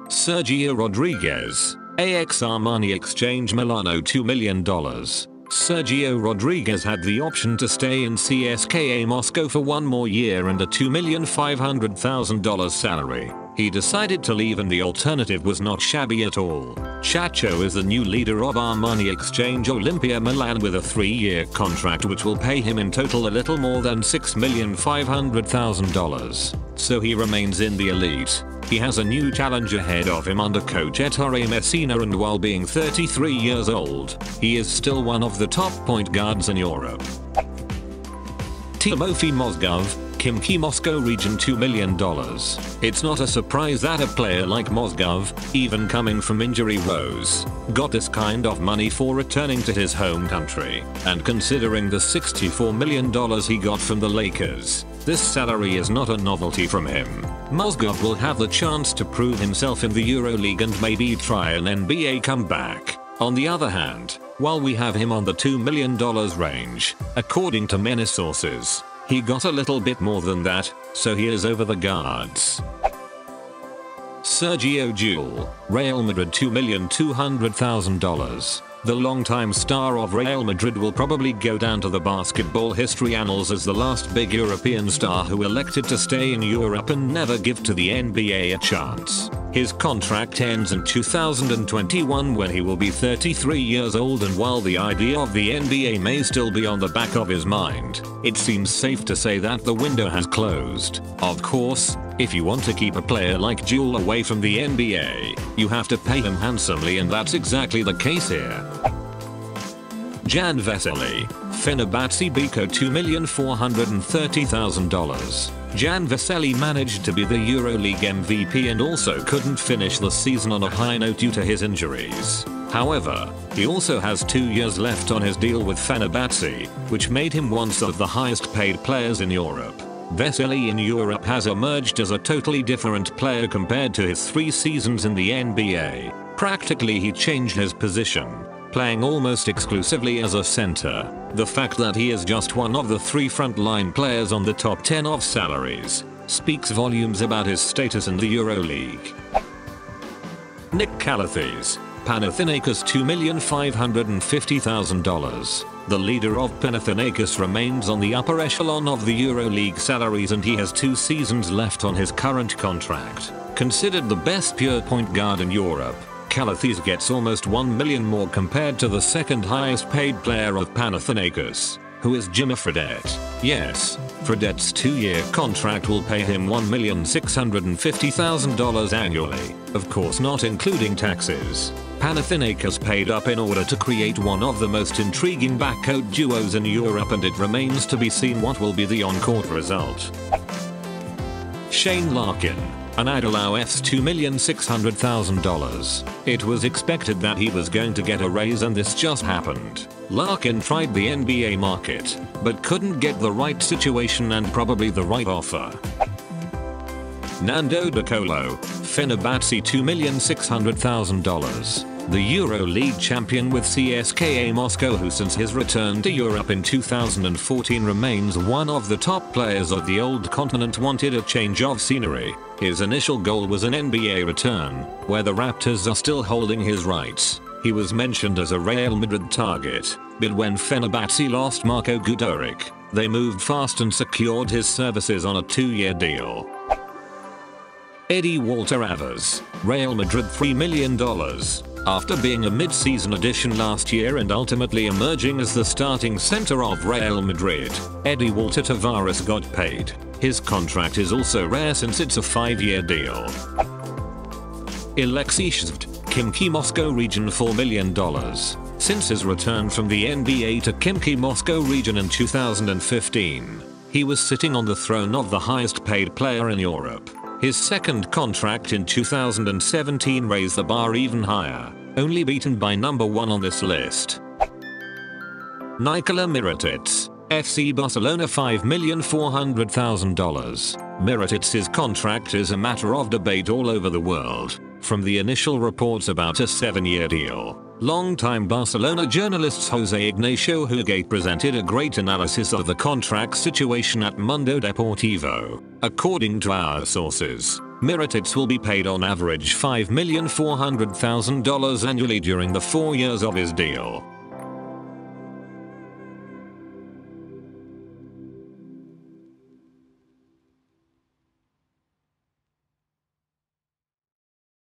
Sergio Rodriguez, AX Armani Exchange Milano $2 million. Sergio Rodriguez had the option to stay in CSKA Moscow for one more year and a $2,500,000 salary. He decided to leave and the alternative was not shabby at all. Chacho is the new leader of Armani Exchange Olympia Milan with a 3-year contract which will pay him in total a little more than $6,500,000. So he remains in the elite. He has a new challenge ahead of him under coach Ettore Messina, and while being 33 years old, he is still one of the top point guards in Europe. Timofey Mozgov, Khimki Moscow region $2 million. It's not a surprise that a player like Mozgov, even coming from injury woes, got this kind of money for returning to his home country, and considering the $64 million he got from the Lakers, this salary is not a novelty from him. Mozgov will have the chance to prove himself in the Euroleague and maybe try an NBA comeback. On the other hand, while we have him on the $2 million range, according to many sources, he got a little bit more than that, so he is over the guards. Sergio Llull, Real Madrid $2,200,000. The longtime star of Real Madrid will probably go down to the basketball history annals as the last big European star who elected to stay in Europe and never give to the NBA a chance. His contract ends in 2021 when he will be 33 years old, and while the idea of the NBA may still be on the back of his mind, it seems safe to say that the window has closed. Of course, if you want to keep a player like Llull away from the NBA, you have to pay him handsomely, and that's exactly the case here. Jan Vesely, Fenerbahce Beko $2,430,000. Jan Vesely managed to be the Euroleague MVP and also couldn't finish the season on a high note due to his injuries. However, he also has 2 years left on his deal with Fenerbahce, which made him one of the highest paid players in Europe. Vesely in Europe has emerged as a totally different player compared to his 3 seasons in the NBA. Practically he changed his position, playing almost exclusively as a center. The fact that he is just one of the 3 frontline players on the top 10 of salaries speaks volumes about his status in the Euroleague. Nick Calathes, Panathinaikos $2,550,000. The leader of Panathinaikos remains on the upper echelon of the Euroleague salaries, and he has 2 seasons left on his current contract. Considered the best pure point guard in Europe, Calathes gets almost $1 million more compared to the second highest paid player of Panathinaikos, who is Jimmy Fredette. Yes, Fredette's 2-year contract will pay him $1,650,000 annually, of course not including taxes. Panathinaikos paid up in order to create one of the most intriguing backcourt duos in Europe, and it remains to be seen what will be the on-court result. Shane Larkin, Anadolu Efes $2,600,000. It was expected that he was going to get a raise, and this just happened. Larkin tried the NBA market, but couldn't get the right situation and probably the right offer. Nando de Colo, Fenerbahce $2,600,000. The Euroleague champion with CSKA Moscow, who since his return to Europe in 2014 remains one of the top players of the old continent, wanted a change of scenery. His initial goal was an NBA return, where the Raptors are still holding his rights. He was mentioned as a Real Madrid target, but when Fenerbahce lost Marko Guduric, they moved fast and secured his services on a 2-year deal. Eddie Walter Avers, Real Madrid $3 million. After being a mid-season addition last year and ultimately emerging as the starting center of Real Madrid, Eddie Walter Tavares got paid. His contract is also rare since it's a 5-year deal. Alexis Sanchez, Khimki Moscow region $4 million. Since his return from the NBA to Khimki Moscow region in 2015, he was sitting on the throne of the highest paid player in Europe. His second contract in 2017 raised the bar even higher, only beaten by number 1 on this list. Nikola Mirotic, FC Barcelona $5,400,000. Mirotic's contract is a matter of debate all over the world, from the initial reports about a 7-year deal. Longtime Barcelona journalists Jose Ignacio Huguet presented a great analysis of the contract situation at Mundo Deportivo. According to our sources, Mirotic will be paid on average $5,400,000 annually during the 4 years of his deal.